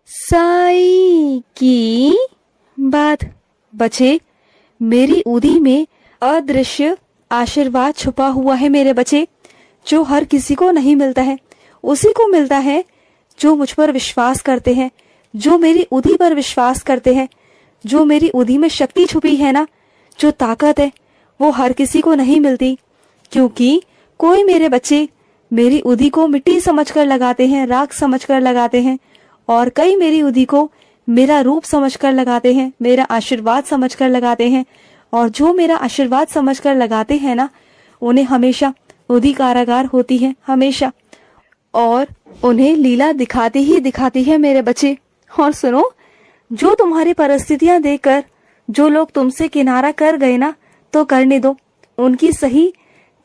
साई की बात। बच्चे, मेरी उदी में अदृश्य आशीर्वाद छुपा हुआ है मेरे बच्चे, जो हर किसी को नहीं मिलता है। उसी को मिलता है जो मुझ पर विश्वास करते हैं, जो मेरी उदी पर विश्वास करते हैं। जो मेरी उदी में शक्ति छुपी है ना, जो ताकत है, वो हर किसी को नहीं मिलती। क्योंकि कोई मेरे बच्चे मेरी उदी को मिट्टी समझकर लगाते हैं, राख समझकर लगाते हैं, और कई मेरी उदी को मेरा रूप समझकर लगाते हैं, मेरा आशीर्वाद समझकर लगाते हैं। और जो मेरा आशीर्वाद समझकर लगाते हैं ना, उन्हें हमेशा उदी कारागार होती है, हमेशा। और उन्हें लीला दिखाती ही दिखाती है मेरे बच्चे। और सुनो, जो तुम्हारी परिस्थितियां देखकर जो लोग तुमसे किनारा कर गए ना, तो करने दो। उनकी सही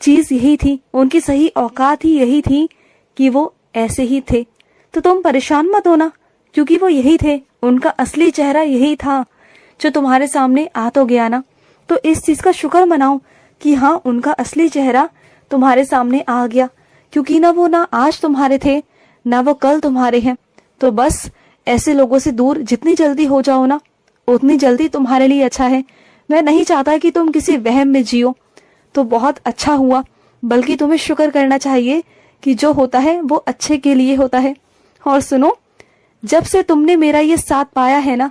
चीज यही थी, उनकी सही औकात ही यही थी कि वो ऐसे ही थे। तो तुम परेशान मत होना, क्योंकि वो यही थे, उनका असली चेहरा यही था जो तुम्हारे सामने आ तो गया ना। तो इस चीज का शुक्र मनाओ कि हाँ, उनका असली चेहरा तुम्हारे सामने आ गया, क्योंकि ना वो ना आज तुम्हारे थे, ना वो कल तुम्हारे हैं। तो बस ऐसे लोगों से दूर जितनी जल्दी हो जाओ ना, उतनी जल्दी तुम्हारे लिए अच्छा है। मैं नहीं चाहता कि तुम किसी वहम में जियो। तो बहुत अच्छा हुआ, बल्कि तुम्हें शुक्र करना चाहिए कि जो होता है वो अच्छे के लिए होता है। और सुनो, जब से तुमने मेरा ये साथ पाया है ना,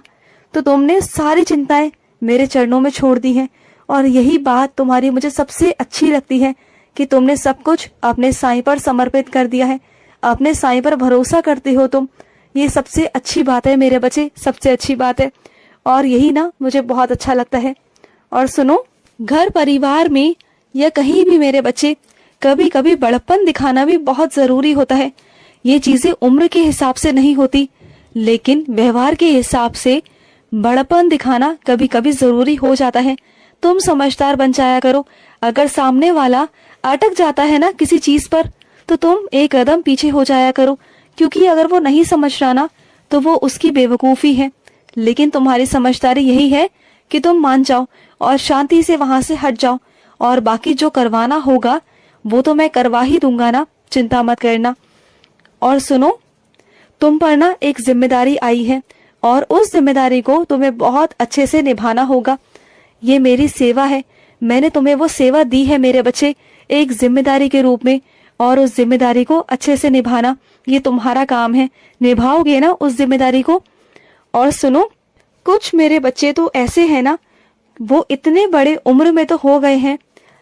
तो तुमने सारी चिंताएं मेरे चरणों में छोड़ दी हैं। और यही बात तुम्हारी मुझे सबसे अच्छी लगती है कि तुमने सब कुछ अपने साईं पर समर्पित कर दिया है, अपने साईं पर भरोसा करते हो तुम। ये सबसे अच्छी बात है मेरे बच्चे, सबसे अच्छी बात है। और यही ना मुझे बहुत अच्छा लगता है। और सुनो, घर परिवार में या कहीं भी मेरे बच्चे, कभी कभी बड़प्पन दिखाना भी बहुत जरूरी होता है। ये चीजें उम्र के हिसाब से नहीं होती, लेकिन व्यवहार के हिसाब से बड़प्पन दिखाना कभी कभी जरूरी हो जाता है। तुम समझदार बन जाया करो। अगर सामने वाला अटक जाता है ना किसी चीज पर, तो तुम एक कदम पीछे हो जाया करो, क्योंकि अगर वो नहीं समझ रहा ना, तो वो उसकी बेवकूफी है। लेकिन तुम्हारी समझदारी यही है कि तुम मान जाओ और शांति से वहां से हट जाओ। और बाकी जो करवाना होगा वो तो मैं करवा ही दूंगा ना, चिंता मत करना। और सुनो, तुम पर ना एक जिम्मेदारी आई है, और उस जिम्मेदारी को तुम्हें बहुत अच्छे से निभाना होगा। ये मेरी सेवा है, मैंने तुम्हें वो सेवा दी है मेरे बच्चे, एक जिम्मेदारी के रूप में। और उस जिम्मेदारी को अच्छे से निभाना ये तुम्हारा काम है। निभाओगे ना उस जिम्मेदारी को। और सुनो, कुछ मेरे बच्चे तो ऐसे हैं ना, वो इतने बड़े उम्र में तो हो गए हैं,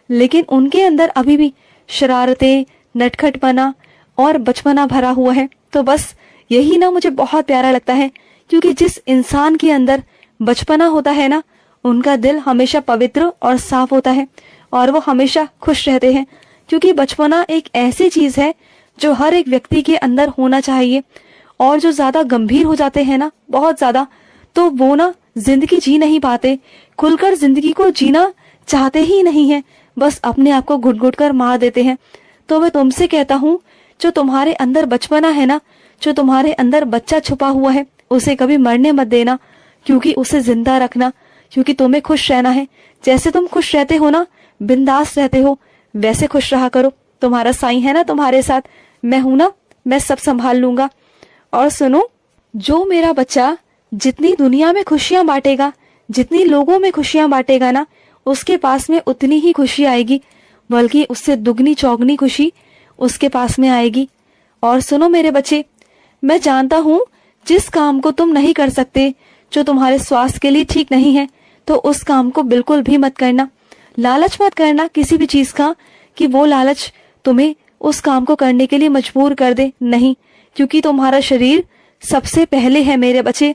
लेकिन उनके अंदर अभी भी शरारतें, नटखटपना और बचपना भरा हुआ है। तो बस यही ना मुझे बहुत प्यारा लगता है, क्योंकि जिस इंसान के अंदर बचपना होता है ना, उनका दिल हमेशा पवित्र और साफ होता है, और वो हमेशा खुश रहते हैं। क्योंकि बचपना एक ऐसी चीज है जो हर एक व्यक्ति के अंदर होना चाहिए। और जो ज्यादा गंभीर हो जाते हैं ना, बहुत ज्यादा, तो वो ना जिंदगी जी नहीं पाते, खुलकर जिंदगी को जीना चाहते ही नहीं है, बस अपने आप को घुट घुट कर मार देते हैं। तो मैं तुमसे कहता हूँ, जो तुम्हारे अंदर बचपना है ना, जो तुम्हारे अंदर बच्चा छुपा हुआ है, उसे कभी मरने मत देना, क्योंकि उसे जिंदा रखना। क्योंकि तुम्हें खुश रहना है, जैसे तुम खुश रहते हो ना, बिंदास रहते हो, वैसे खुश रहा करो। तुम्हारा साईं है ना तुम्हारे साथ, मैं हूं ना, मैं सब संभाल लूंगा। और सुनो, जो मेरा बच्चा जितनी दुनिया में खुशियां बांटेगा, जितनी लोगों में खुशियां बांटेगा ना, उसके पास में उतनी ही खुशी आएगी, बल्कि उससे दुगनी चौगनी खुशी उसके पास में आएगी। और सुनो मेरे बच्चे, मैं जानता हूँ जिस काम को तुम नहीं कर सकते, जो तुम्हारे स्वास्थ्य के लिए ठीक नहीं है, तो उस काम को बिल्कुल भी मत करना। लालच मत करना किसी भी चीज का, कि वो लालच तुम्हें उस काम को करने के लिए मजबूर कर दे। नहीं, क्योंकि तुम्हारा शरीर सबसे पहले है मेरे बच्चे।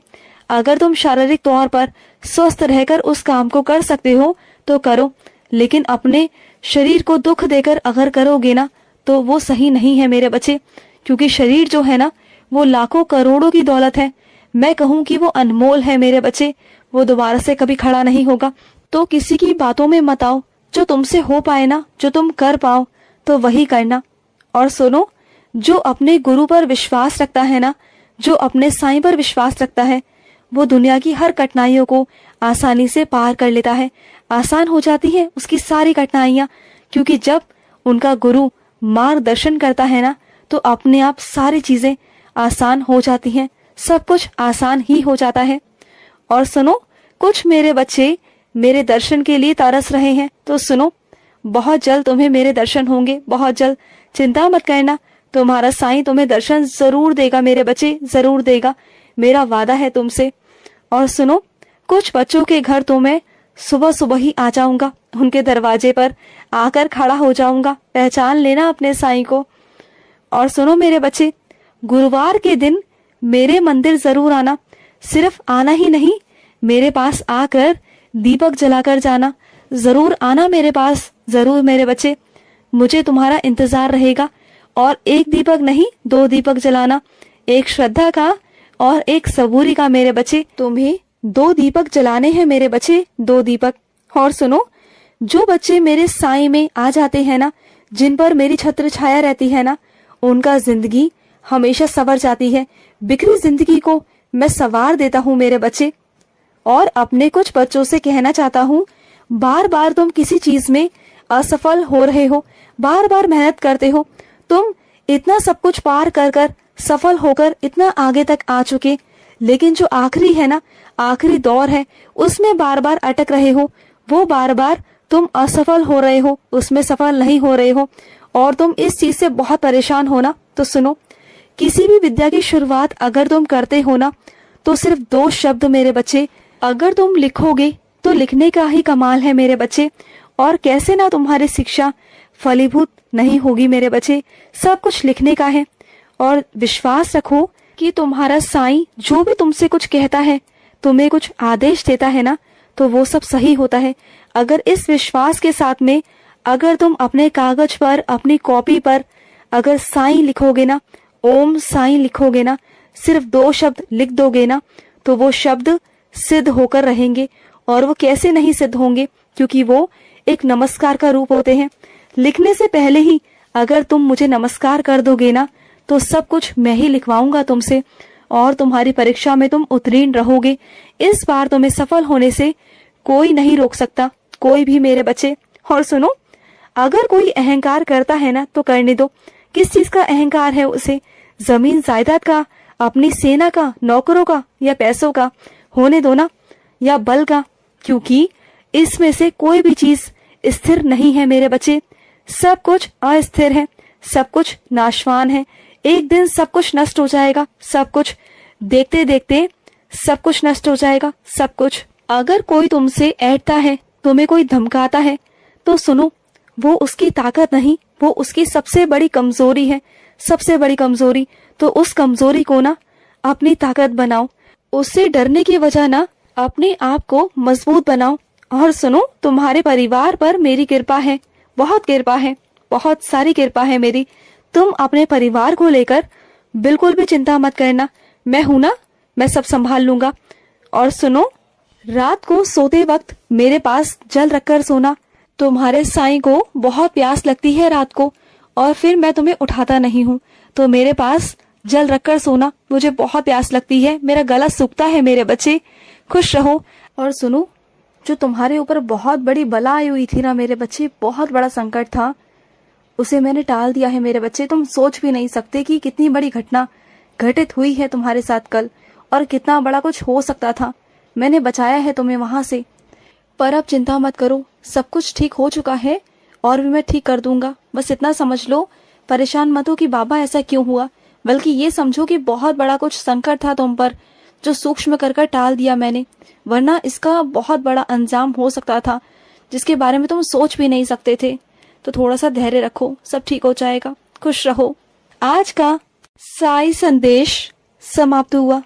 अगर तुम शारीरिक तौर पर स्वस्थ रहकर उस काम को कर सकते हो तो करो, लेकिन अपने शरीर को दुख देकर अगर करोगे ना, तो वो सही नहीं है मेरे बच्चे। क्योंकि शरीर जो है ना, वो लाखों करोड़ों की दौलत है। मैं कहूँ कि वो अनमोल है मेरे बच्चे, वो दोबारा से कभी खड़ा नहीं होगा। तो किसी की बातों में मत आओ, जो तुमसे हो पाए ना, जो तुम कर पाओ, तो वही करना। और सुनो, जो अपने गुरु पर विश्वास रखता है ना, जो अपने साईं पर विश्वास रखता है, वो दुनिया की हर कठिनाइयों को आसानी से पार कर लेता है। आसान हो जाती है उसकी सारी कठिनाइयां, क्योंकि जब उनका गुरु मार्गदर्शन करता है ना, तो अपने आप सारी चीजें आसान हो जाती हैं, सब कुछ आसान ही हो जाता है। और सुनो, कुछ मेरे बच्चे मेरे दर्शन के लिए तरस रहे हैं, तो सुनो, बहुत जल्द तुम्हें मेरे दर्शन होंगे, बहुत जल्द। चिंता मत करना, तुम्हारा साईं तुम्हें दर्शन जरूर देगा मेरे बच्चे, जरूर देगा, मेरा वादा है तुमसे। और सुनो, कुछ बच्चों के घर तो मैं सुबह सुबह ही आ जाऊंगा, उनके दरवाजे पर आकर खड़ा हो जाऊंगा, पहचान लेना अपने साईं को। और सुनो मेरे बच्चे, गुरुवार के दिन मेरे मंदिर जरूर आना, सिर्फ आना ही नहीं, मेरे पास आकर दीपक जलाकर जाना, जरूर आना मेरे पास, जरूर मेरे बच्चे, मुझे तुम्हारा इंतजार रहेगा। और एक दीपक नहीं, 2 दीपक जलाना, एक श्रद्धा का और एक सबूरी का मेरे बच्चे, तुम्हें 2 दीपक जलाने हैं मेरे बच्चे, 2 दीपक। और सुनो, जो बच्चे मेरे साईं में आ जाते हैं ना, जिन पर मेरी छत्र छाया रहती है ना, उनका जिंदगी हमेशा संवर जाती है, बिखरी जिंदगी को मैं संवार देता हूँ मेरे बच्चे। और अपने कुछ बच्चों से कहना चाहता हूँ, बार बार तुम किसी चीज में असफल हो रहे हो, बार बार मेहनत करते हो, तुम इतना सब कुछ पार कर कर सफल होकर इतना आगे तक आ चुके, लेकिन जो आखिरी है ना, आखिरी दौर है, उसमें बार बार अटक रहे हो, वो बार बार तुम असफल हो रहे हो, उसमें सफल नहीं हो रहे हो, और तुम इस चीज से बहुत परेशान हो ना। तो सुनो, किसी भी विद्या की शुरुआत अगर तुम करते हो ना, तो सिर्फ 2 शब्द मेरे बच्चे अगर तुम लिखोगे तो लिखने का ही कमाल है मेरे बच्चे। और कैसे ना तुम्हारी शिक्षा फलीभूत नहीं होगी मेरे बच्चे, सब कुछ लिखने का है। और विश्वास रखो कि तुम्हारा साईं जो भी तुमसे कुछ कहता है, तुम्हें कुछ आदेश देता है ना, तो वो सब सही होता है। अगर इस विश्वास के साथ में अगर तुम अपने कागज पर, अपनी कॉपी पर अगर साईं लिखोगे ना, ओम साईं लिखोगे ना, सिर्फ 2 शब्द लिख दोगे ना, तो वो शब्द सिद्ध होकर रहेंगे। और वो कैसे नहीं सिद्ध होंगे, क्योंकि वो एक नमस्कार का रूप होते हैं। लिखने से पहले ही अगर तुम मुझे नमस्कार कर दोगे ना, तो सब कुछ मैं ही लिखवाऊंगा तुमसे, और तुम्हारी परीक्षा में तुम उत्तीर्ण रहोगे। इस बार तुम्हें सफल होने से कोई नहीं रोक सकता, कोई भी मेरे बच्चे। और सुनो, अगर कोई अहंकार करता है ना, तो करने दो। किस चीज का अहंकार है उसे? जमीन जायदाद का, अपनी सेना का, नौकरों का, या पैसों का? होने दो ना, या बल का, क्योंकि इसमें से कोई भी चीज स्थिर नहीं है मेरे बच्चे। सब कुछ अस्थिर है, सब कुछ नाशवान है, एक दिन सब कुछ नष्ट हो जाएगा, सब कुछ देखते देखते सब कुछ नष्ट हो जाएगा, सब कुछ। अगर कोई तुमसे ऐठता है, तुम्हें कोई धमकाता है, तो सुनो, वो उसकी ताकत नहीं, वो उसकी सबसे बड़ी कमजोरी है, सबसे बड़ी कमजोरी। तो उस कमजोरी को ना अपनी ताकत बनाओ, उससे डरने की वजह ना अपने आप को मजबूत बनाओ। और सुनो, तुम्हारे परिवार पर मेरी कृपा है, बहुत कृपा है, बहुत सारी कृपा है मेरी। तुम अपने परिवार को लेकर बिल्कुल भी चिंता मत करना, मैं हूं ना, मैं सब संभाल लूंगा। और सुनो, रात को सोते वक्त मेरे पास जल रखकर सोना। तुम्हारे साईं को बहुत प्यास लगती है रात को, और फिर मैं तुम्हें उठाता नहीं हूँ, तो मेरे पास जल रखकर सोना। मुझे बहुत प्यास लगती है, मेरा गला सूखता है मेरे बच्चे, खुश रहो। और सुनो, जो तुम्हारे ऊपर बहुत बड़ी बला आई हुई थी ना मेरे बच्चे, बहुत बड़ा संकट था, उसे मैंने टाल दिया है मेरे बच्चे। तुम सोच भी नहीं सकते कि कितनी बड़ी घटना घटित हुई है तुम्हारे साथ कल, और कितना बड़ा कुछ हो सकता था। मैंने बचाया है तुम्हें वहां से। पर अब चिंता मत करो, सब कुछ ठीक हो चुका है, और भी मैं ठीक कर दूंगा। बस इतना समझ लो, परेशान मत हो कि बाबा ऐसा क्यों हुआ, बल्कि ये समझो कि बहुत बड़ा कुछ संकट था तुम पर, जो सूक्ष्म कर टाल दिया मैंने, वरना इसका बहुत बड़ा अंजाम हो सकता था, जिसके बारे में तुम सोच भी नहीं सकते थे। तो थोड़ा सा धैर्य रखो, सब ठीक हो जाएगा, खुश रहो। आज का साई संदेश समाप्त हुआ।